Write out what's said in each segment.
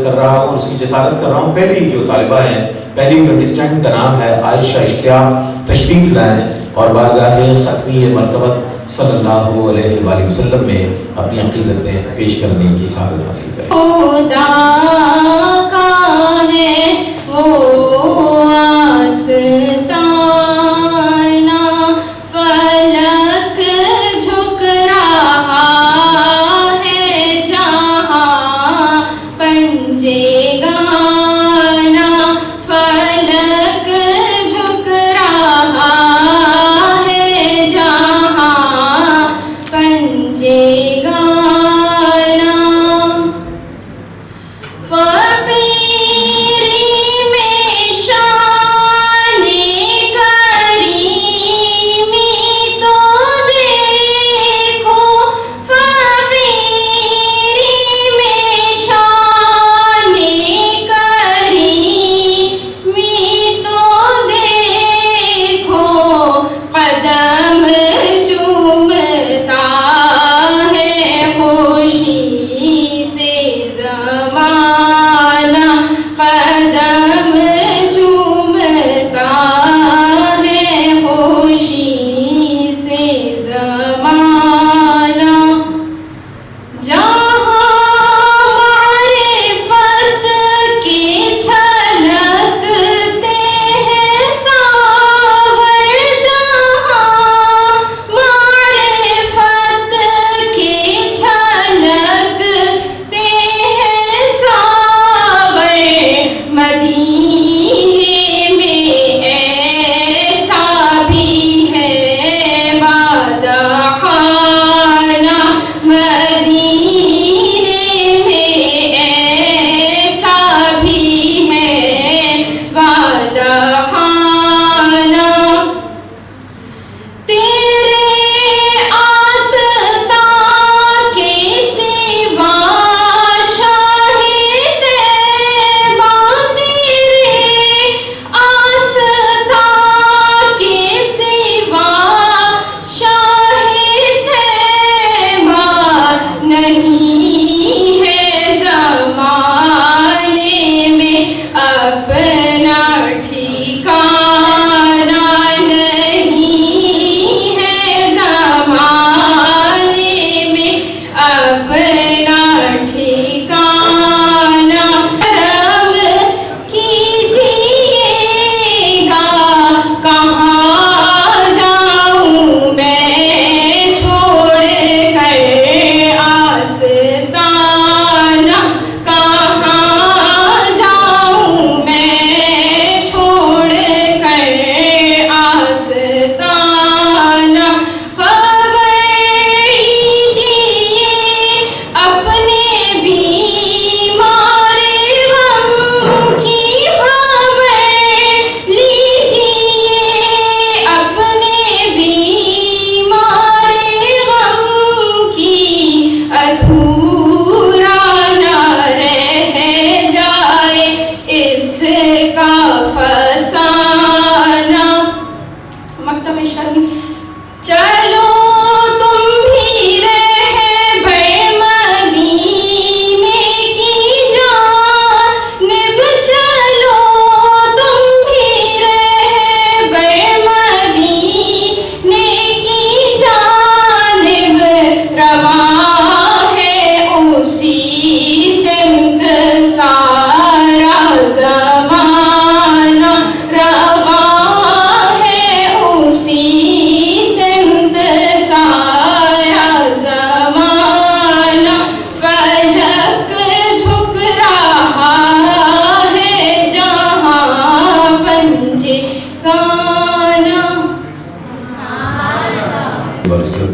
कर रहा हूँ, उसकी जसारत कर रहा हूँ। पहली जो तालिबा हैं, पहली कंटेस्टेंट का नाम है आयशा इश्तियाक। तशरीफ़ लाएँ और बारगाह ख़त्मी मरतबत सल्लल्लाहु अलैहि वसल्लम में अपनी अक़ीदतें पेश करने की सआदत हासिल करें। खुदा का है वो आस्ताना, फलक झुक रहा है जहाँ पंजे गाना, फलक झुक रहा है जहाँ पंजे गाना।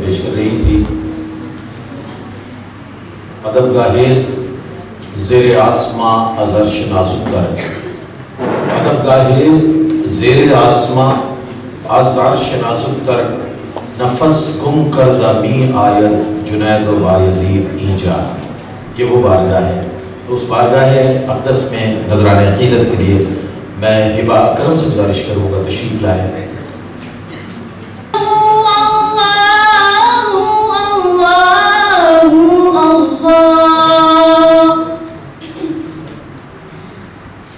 पेश कर रही थी। अदब गाहेज़ ज़ेरे आसमां अज़र्श नाज़ुक कर, अदब गाहेज़ ज़ेरे आसमां अज़र्श नाज़ुक कर, नफस गुम करदा मी आयत जुनैद व बायज़ीद ईजा। ये वो बारगाह है। तो उस बारगाह अक़दस में नज़राने अक़ीदत के लिए मैं हिबा करम से गुजारिश करूँगा तशरीफ़ लाएँ।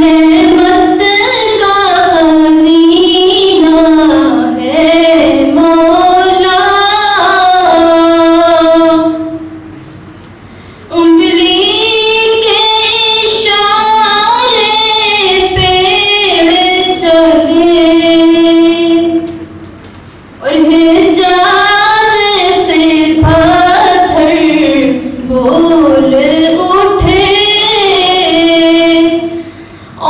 नेमत का खजीना है मौला उंगली के इशारे पेड़ चले और हिजाज से पत्थर बोल उठे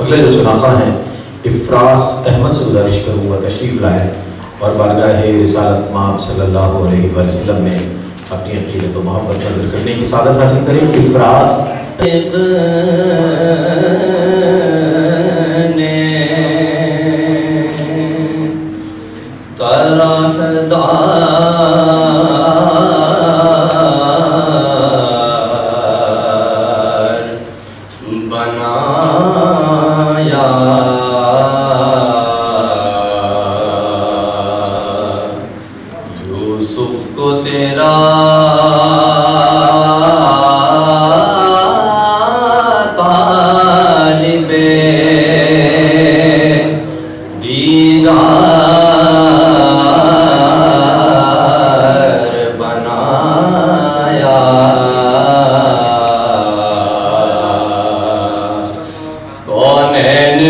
अगले जो सुनाखा हैं इफ्रास अहमद से गुजारिश करूँगा तशरीफ़ लाए और बारगाह रिसालत माब सल्लल्लाहु अलैहि वसल्लम में अपनी अक़ीदत व मोहब्बत नज़र करने की सादत हासिल करें। इफ्रास बनाया यूसुफ को तेरा तालिबे दीदार बनाया कौनैन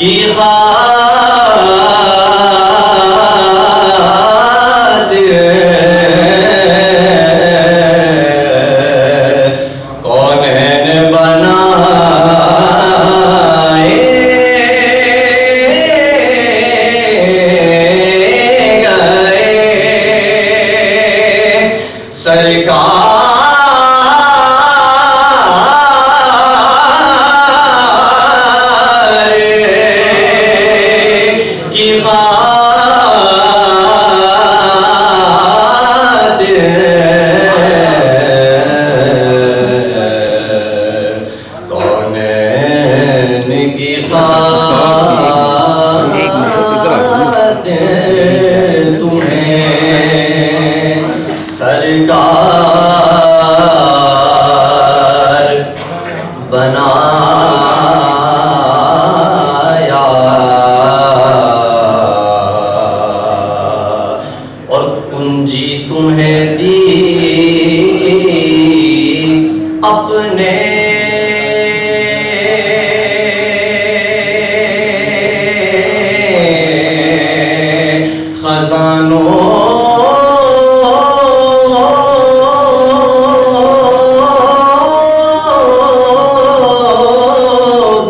की खातिर कौनैन बनाए गए सरकार की खातिर कौनैन की खातिर तुम्हें सरकार कुंजी तुम्हें दी अपने खजानों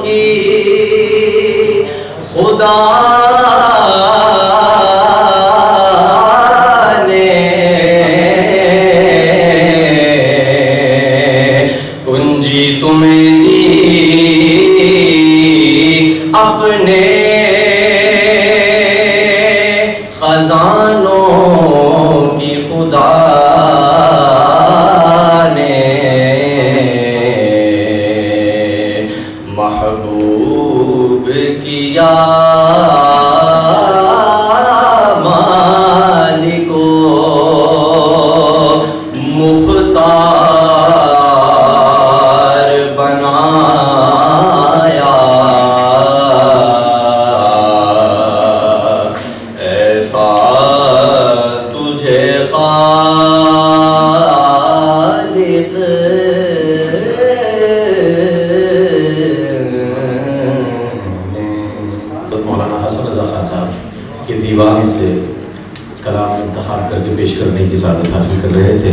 की खुदा ने कुंजी तुम्हें दी अपने खजानों की खुदा ने महबूब किया मालिको मुख्तार बनाया ऐसा तुझे खालिक तो मौलाना हसन रजा खान साहब के दीवान से कलाम इंतखाब करके पेश करने की सादत हासिल कर रहे थे।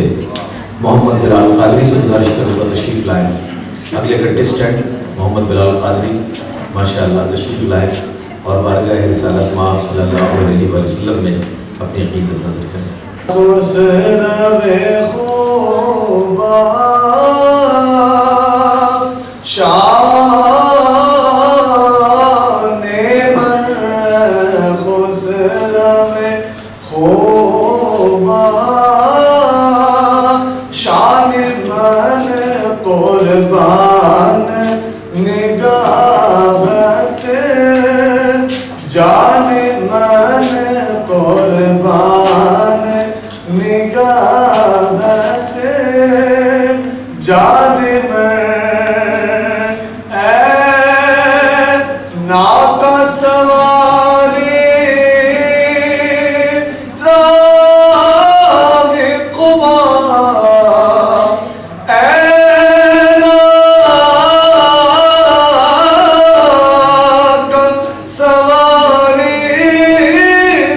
मोहम्मद बिलाल कादरी से गुजारिश करूँगा तशरीफ़ लाएँ। अगले कंटेस्टेंट मोहम्मद बिलाल कादरी माशाअल्लाह तशरीफ़ लाएँ और बारगाह रिसालत माँ सल्लल्लाहु अलैहि वसल्लम में अपनी अक़ीदत नज़र करें। खुसरवे खूबा शाने मन खुसरवे खूबा शाने मन कुर्बान निगाहत जाने मन कुर्बान निगाहत जाने मन नाका सवारी राग कुबा नाका सवारी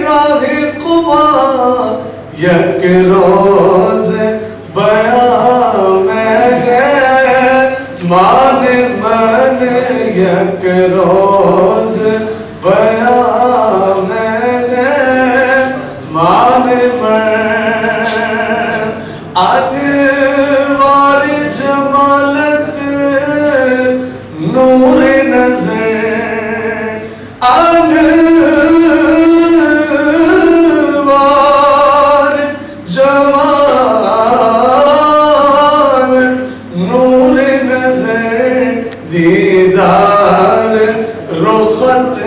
राग कुबा यक रोज बयां में है मान मन यक रोज बयां में है मान मन अनवार जमालत नूर नजर अनवार जमाल नूर नजर दीदार रुखत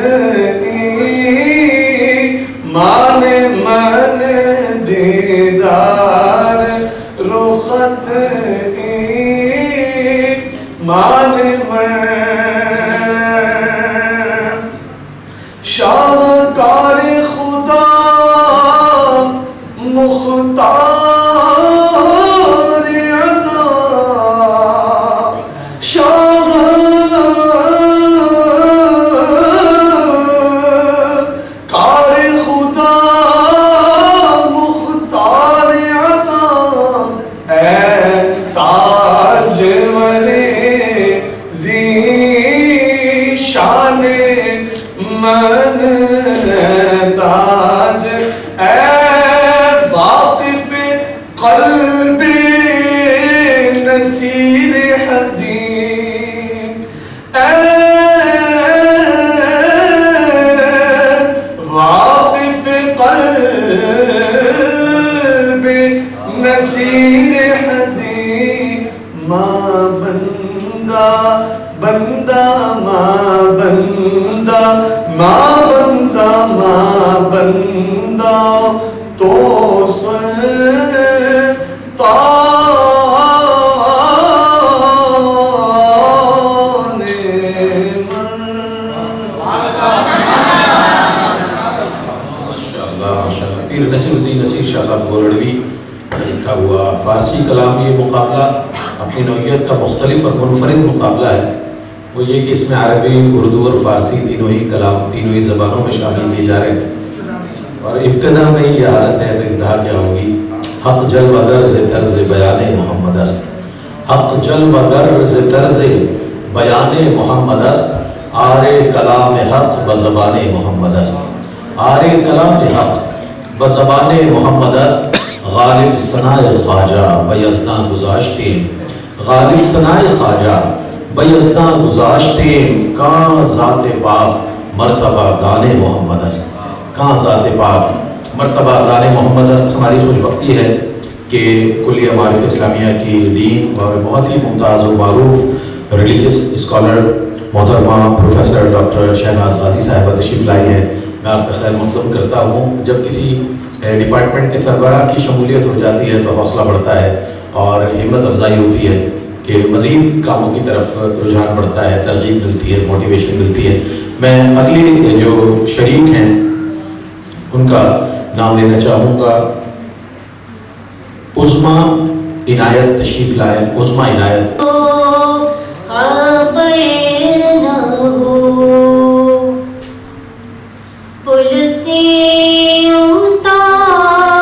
माने मन दीदार रुखत माने मन शाहकार खुदा मुख्तार अता शाहकार खुदा मुख्तार अता ऐ ताज वले जी शान मन ताज ऐ वाकिफ क़ल्बे नसीर हज़ीन ऐ वाकिफ क़ल्बे नसीर हज़ीन माँ बंदा बंदा माँ बंदा माँ बंदा माँ बंदा तो माशाअल्लाह माशाअल्लाह। पीर नसीरुद्दीन नसीर शाह साहब गोलड़वी नदवी का लिखा हुआ फ़ारसी कलाम। ये मुकाबला अपनी नौइयत का मुख्तलिफ और मुनफरिद मुकाबला है। वो ये कि इसमें अरबी, उर्दू और फ़ारसी तीनों ही कलाम तीनों ही ज़बानों में शामिल किए जा रहे थे। और इब्तदा में ही ये हालत है तो इंतहा क्या होगी। हक़ जल व गर्ज़ तर्ज़ बयाने मोहम्मद अस्त, हक़ जल व गर्ज़ तर्ज़ बयाने मोहम्मद अस्त, आरे कलाम हक़ ब ज़बाने मोहम्मद अस्त, आरे कलाम हक़ ब ज़बाने मोहम्मद अस्त, गालिब सनाए ख्वाजा बयज़ना गुज़ाश्ते, गालिब सनाए ख्वाजा बयज़ना गुज़ाश्ते, कां ज़ात पाक मर्तबा दाने मोहम्मद अस्त, कां ज़ात पाक मर्तबा दाने मोहम्मद अस्त। हमारी खुशबख्ती है कि कुल्लिया मारिफ इस्लामिया की डीन और बहुत ही मुमताज़ और मारूफ रिलीजियस स्कॉलर मोहतरमा प्रोफेसर डॉक्टर शहनाज गाजी साहिबा तशरीफ़ लाई हैं। मैं आपका खैर मक़दम करता हूँ। जब किसी डिपार्टमेंट के सरबराह की शमूलियत हो जाती है तो हौसला बढ़ता है और हिम्मत अफजाई होती है कि मज़ीद कामों की तरफ रुझान बढ़ता है, तरगीब मिलती है, मोटिवेशन मिलती है। मैं अगले जो शरीक हैं उनका नाम लेना चाहूँगा। उज़्मा इनायत तशरीफ़ लाए। उज़्मा इनायत। पुल से उतारो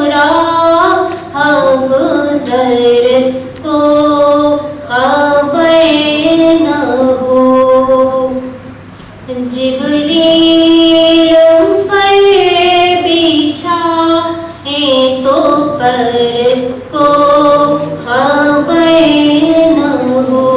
राह गुज़र को खबर न हो, जिब्रील पर बिछाए तो पर को खबर न हो।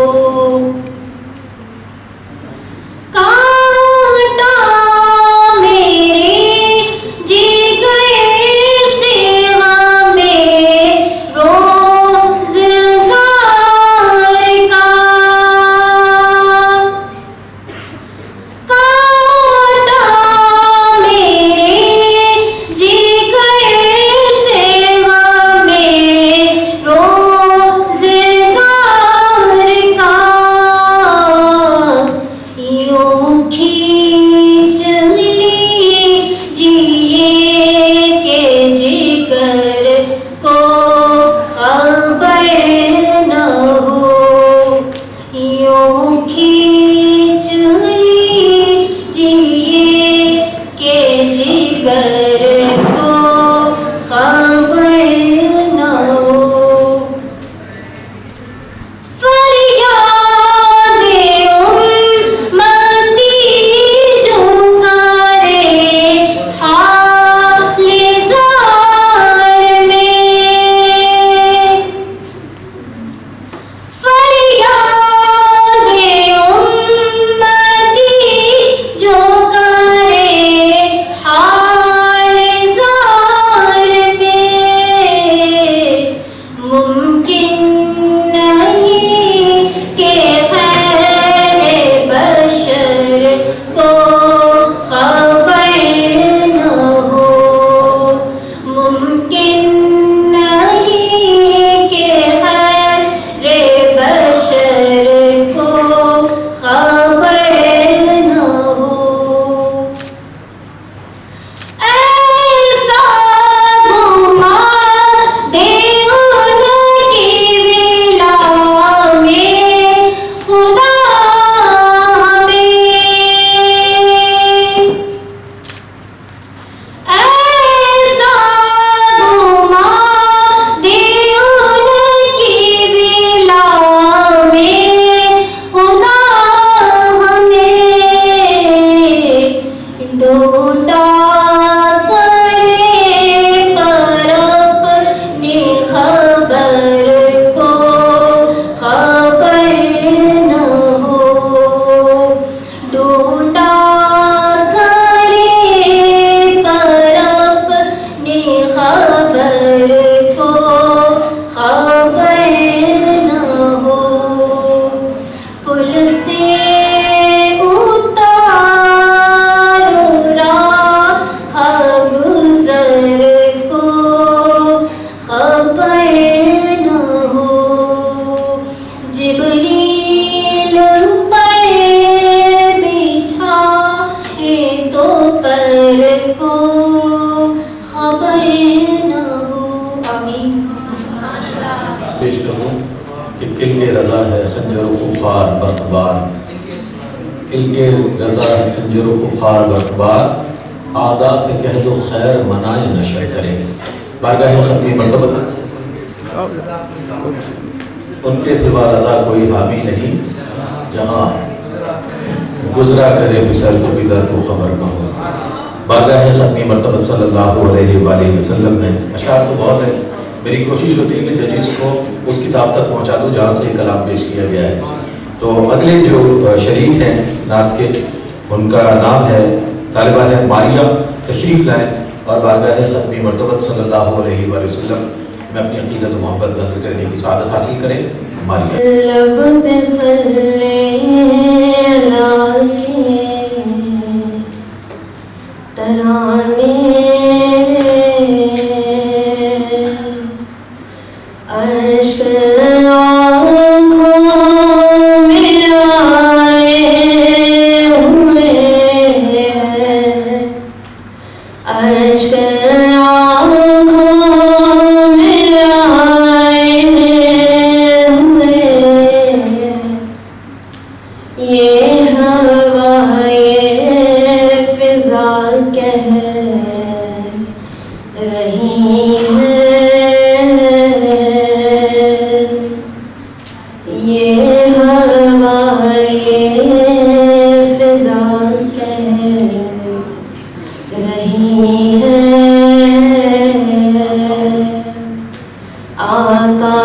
रज़ा है खंजर खुखार बर्कबार, किल के रज़ा है खंजर खुखार बर्कबार, आदा से कह दो खैर मनाए नशर करें। बारगाह ख़त्मी मरतबत उनके सिवा रज़ा कोई हामी नहीं, जहाँ गुजरा करे बिसल को भी दर को खबर न हो। बारगाह ख़त्मी मरतबत सल्लल्लाहु अलैहि वसल्लम में अशार तो बहुत है, मेरी कोशिश होती है कि जजीज़ को उस किताब तक पहुँचा दूँ जहाँ से कलाम पेश किया गया है। तो अगले जो शरीक हैं नात के, उनका नाम है तालिबा है मारिया, तशरीफ़ लाएँ और बारगाह ख़त्मी मरतबत सल्लल्लाहु अलैहि वसल्लम में अपनी अक़ीदत व मोहब्बत नज़र करने की सआदत हासिल करें। मारिया लब पे सल्ले अला के तराने, अश्क आँखों में आए हुए हैं, अश्क आँखों में आए हुए हैं, ये हवा ये फिजा कह रही है, ये हवा ये फिजा कह रही है, आका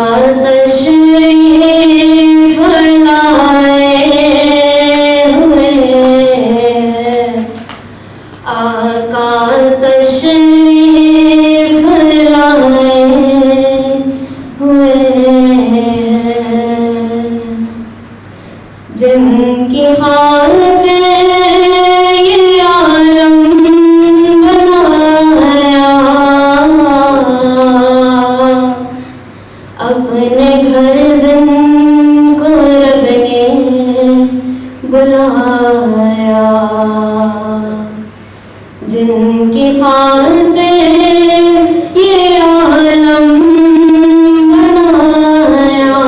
तशरीफ लाए हुए हैं, आका तशरीफ लाए हुए हैं, जिनकी खातिर ये आलम बनाया, अपने घर जिनको रब ने बुलाया, जिनकी खातिर ये आलम बनाया,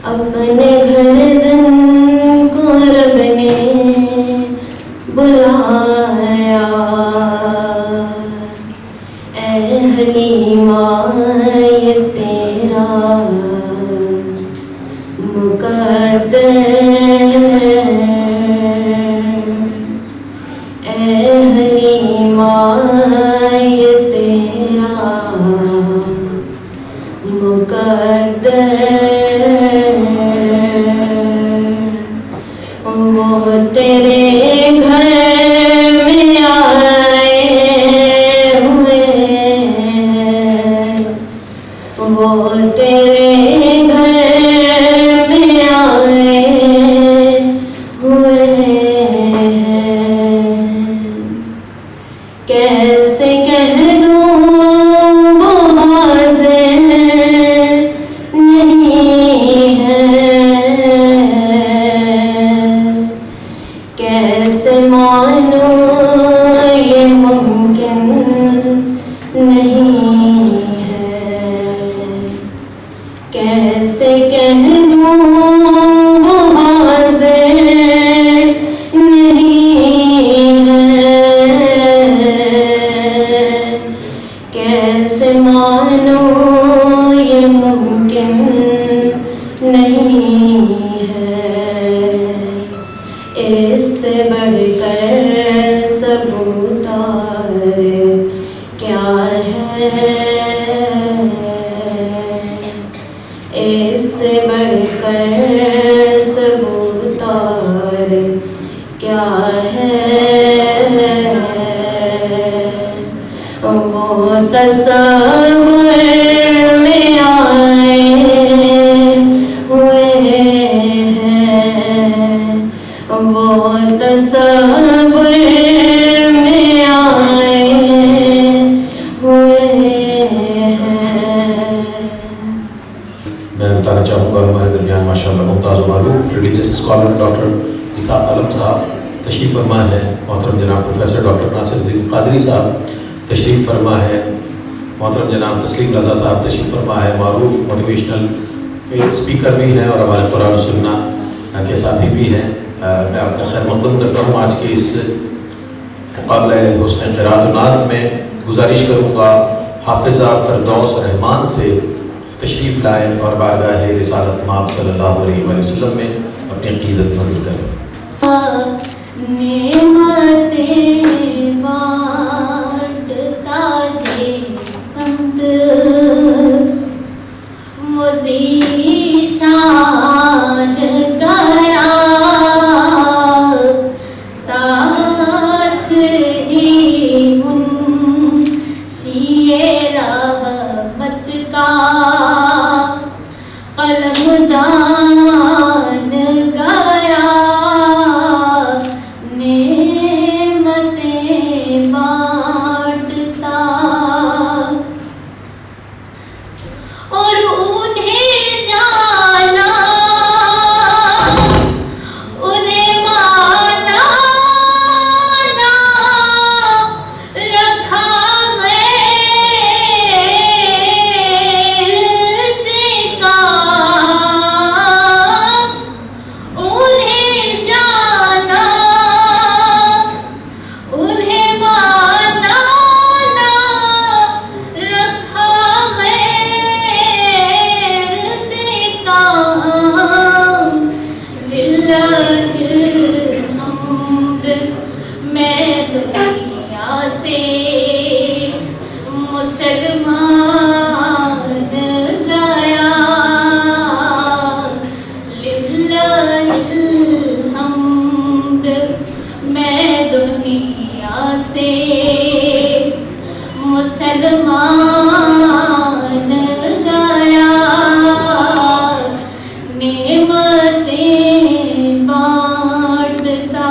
अपने घर जिनको रब ने बुलाया, ऐ हलीमा ये तेरा मुकद्दर, ऐ हलीमा ये तेरा मुकद्दर, वो तेरे घर में आए हुए हैं, वो तेरे घर में आए हुए हैं, कैसे कह दूँ वो हाज़िर नहीं है, कैसे मानूं ये मुमकिन नहीं है, कैसे कह दूँ वो हाज़िर नहीं है, कैसे मानूं ये मुमकिन नहीं है, इससे बढ़कर सबूतार क्या है, इससे बढ़कर सबूतार क्या है, वो तसव्वुर में आए हुए हैं, वो तसव्वुर में आए हुए हैं। मैं बताना चाहूँगा हमारे दरमियान माशाअल्लाह मुमताज़ मारूफ रिलीजियस स्कॉलर डॉक्टर इसाक आलम साहब तशरीफ़ फरमा है, मोहतरम जनाब प्रोफेसर डॉक्टर नासिरुद्दीन कादरी साहब तशरीफ़ फरमा है, मोहतरम जनाब तस्लीम रज़ा साहब तशरीफ़ फरमा है, मारूफ मोटिवेशनल एक स्पीकर भी हैं और हमारे कुरान सुन्ना के साथी भी हैं। मैं आपका खैर मक़दम करता हूँ। आज के इस मुक़ाबले हुस्न क़िराअत व नात में गुजारिश करूँगा हाफ़िज़ा फ़िरदौस रहमान से तशरीफ़ लाएँ और बारगाह रिसालत माब सल्लल्लाहु अलैहि वसल्लम में अपनी अक़ीदत नज़र करें। नेमतें बाँटता जे संत वो ज़ीशान गया साथ ही मुंशिए रहमत का कलमदान गया नेमतें बाँटता और उन्हें जाना उन्हें माना ना रखा गैर से काम उन्हें जाना उन्हें माना ना रखा गैर से काम लिल्लाहिल हम्द मैं दुनिया से मुसलमान गया लिल्लाहिल हम्द मैं दुनिया से मुसलमान गया नेमतें बाँटता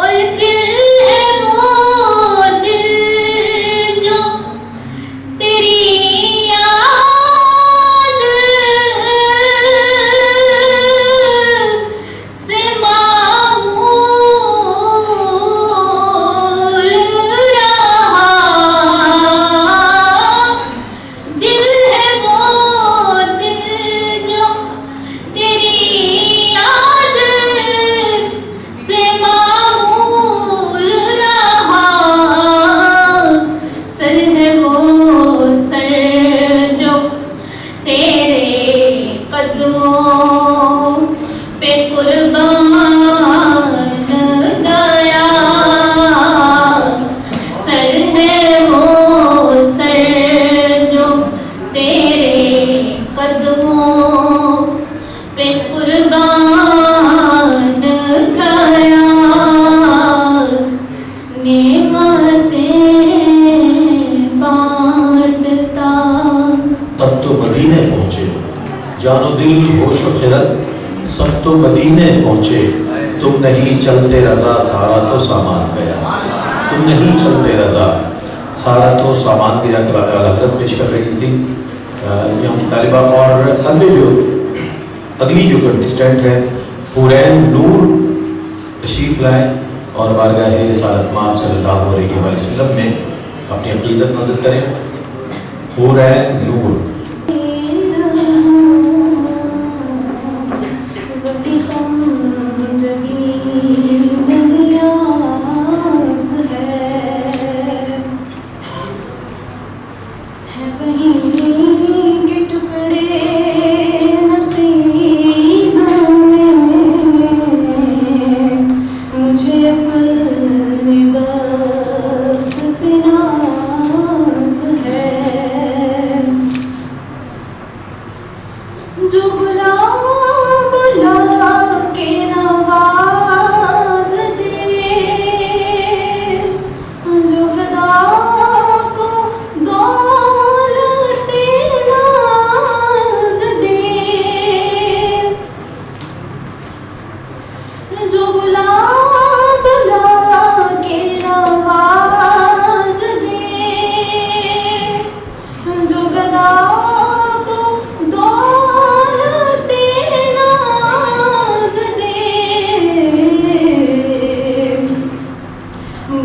और दिल है वो दिल जो तेरी याद से मामूल रहा दिल है वो दिल जो तेरी याद से मामूल रहा सर है वो सर जो तेरे कदमों पे कुर्बान गया सर है वो सर जो तेरे कदमों पे कुर्बान गया नेमतें बाँटता। सब तो मदीने पहुँचे, जानो दिल होश व खिरत सब तो मदीने पहुँचे। तुम नहीं चलते रज़ा सारा तो सामान गया, तुम नहीं चलते रज़ा सारा तो सामान गया। हज़रत पेश कर रही थी यहाँ की तालिबा। और अगली जो कंटेस्टेंट है हुरैन नूर तशरीफ़ लाए और बारगाह रिसालत माब सल्लल्लाहु अलैहि वसल्लम में अपनी अक़ीदत नज़र करें। हुरैन नूर। जो बुला बुला के नवाज दे जो गदा को दौलते नाज दे जो बुला बुला के नवाज दे जो गदा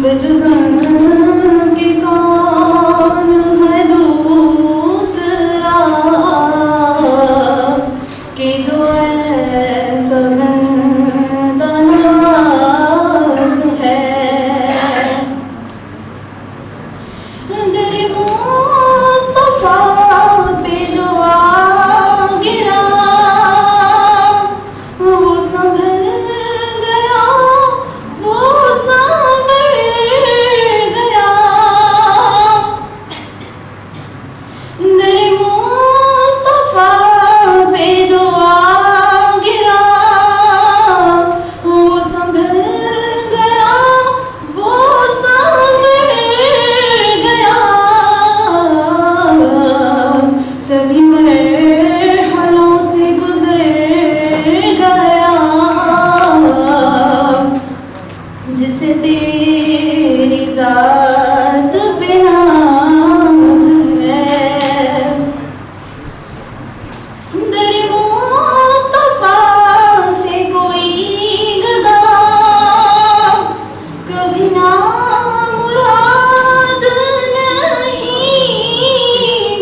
बजुज़ाना तेरी ज़ात पे नाज़ है। दर मुस्तफ़ा से कोई गदा कभी ना मुराद नहीं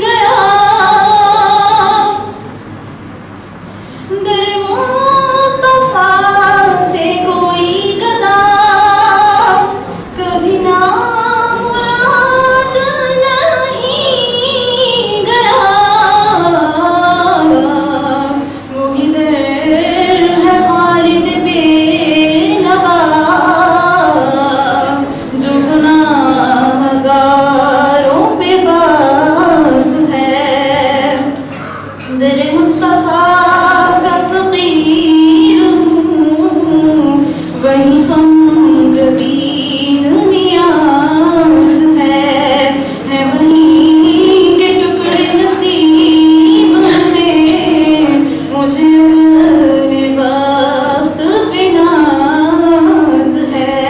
गया। दर मुस्तफ़ा से कोई गदा कभी ना मुराद नहीं गया। वही दर है खालिद बेनवा जो गुनाहगारों पे बाज़ है। दर मुस्तफ़ा का फ़क़ीर हूँ, वही ख़म जबीन नियाज़ है वहीं के टुकड़े नसीब में मुझे अपने वक्त पे नाज़ है।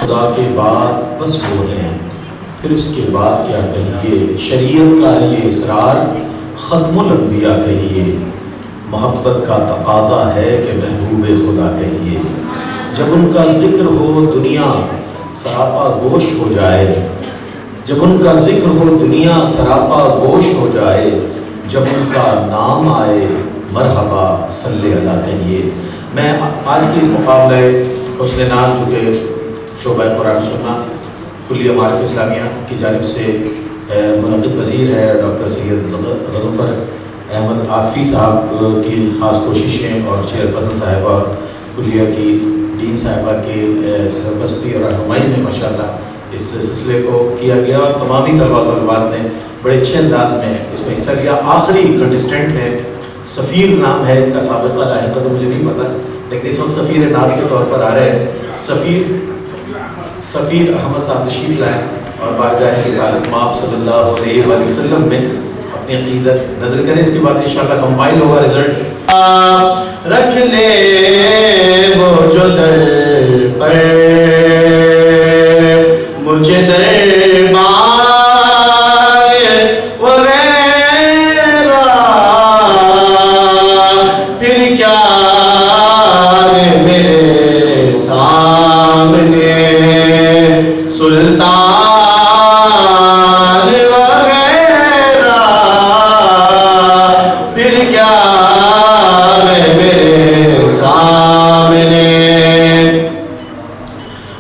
खुदा के बाद बस वो हैं, फिर उसके बाद क्या कहिए। शरीयत का है ये इसरार, ख़त्मुल अंबिया कहिए। मोहब्बत का तकाज़ा है कि महबूब खुदा कहिए। जब उनका जिक्र हो दुनिया सरापा गोश हो जाए, जब उनका जिक्र हो दुनिया सरापा गोश हो जाए, जब उनका नाम आए मरहबा सल्ले अला कहिए। मैं आज की इस मुकाबले हुस्न नात जो कि शोबा कुरान सुन्ना कुल्लिया मारिफ इस्लामिया की जानिब से मुनक़िद वज़ीर है डॉक्टर सैयद ग़ज़फ़र अहमद आतफ़ी साहब की ख़ास कोशिशें और चेयरपर्सन साहिबा और कुल्लिया की डीन साहिबा की सरपरस्ती और रहनुमाई में माशाअल्लाह इस सिलसिले को किया गया और तमामी तलबा तलबात ने बड़े अच्छे अंदाज में इसमें हिस्सा लिया। आखिरी कंटेस्टेंट है, सफ़ीर नाम है इनका, साबिक़ा लाहिक़ा तो मुझे नहीं पता, लेकिन इस वक्त सफ़ीर नात के तौर पर आ रहे हैं। सफ़ीर अहमद साहब तशरीफ़ लाए और बारगाह रिसालत माब सल्लल्लाहु अलैहि वसल्लम में अपनी अक़ीदत नज़र करें। इसके बाद इंशाअल्लाह कंपाइल होगा रिजल्ट। रख ले वो जो दर पर मुझे दरबार वगैरह, फिर क्या है मेरे सामने सुल्तान वगैरह, फिर क्या है मेरे सामने।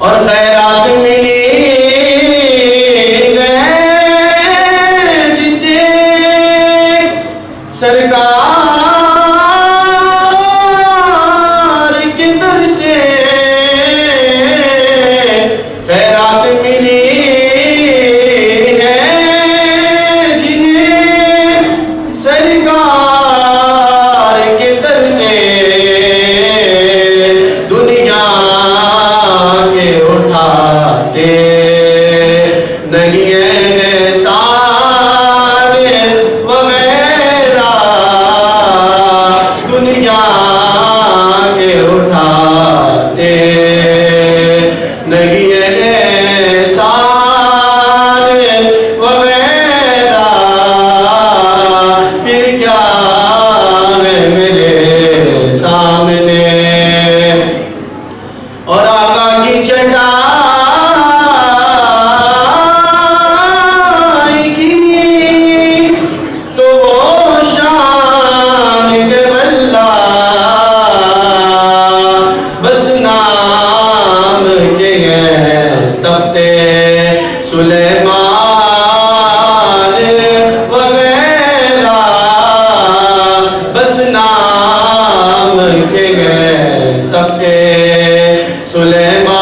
और खैरात मिली गए जिसे सरकार के दर से, खैरात मिली है जिन्हें सरकार के दर से, दुनिया के उठाते नहीं है सारे वगैरह, दुनिया के उठाते नहीं है सारे वगैरह, फिर क्या है मेरे सामने। और आका की चटाई की तो वो शान के वल्ला, बस नाम के हैं तख्ते सुलेमान वगैरह, बस नाम के हैं तख्ते सुलेमान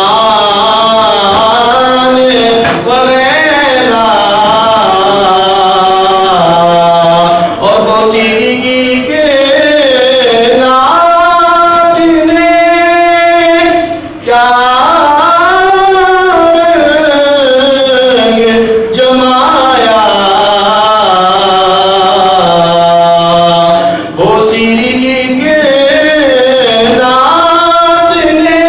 वगैरह। और वो सीरी के नात ने क्या जमाया, वो सीरी के नात ने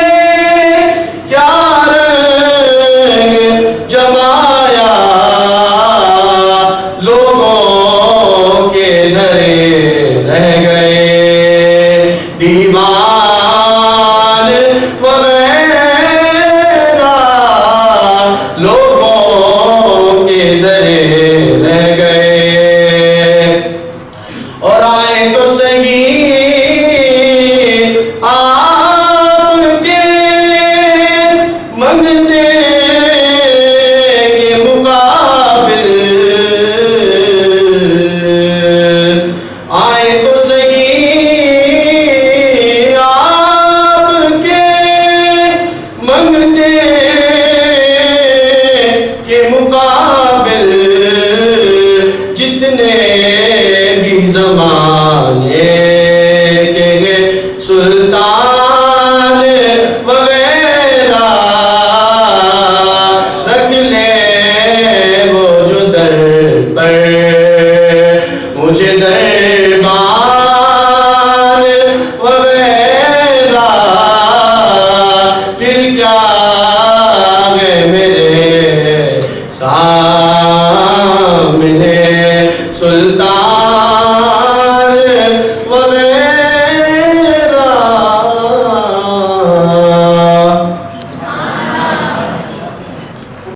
सुल्तान वगैरह रख ले वो जो दर पर मुझे दरबान वगैरह फिर क्या है मेरे सामने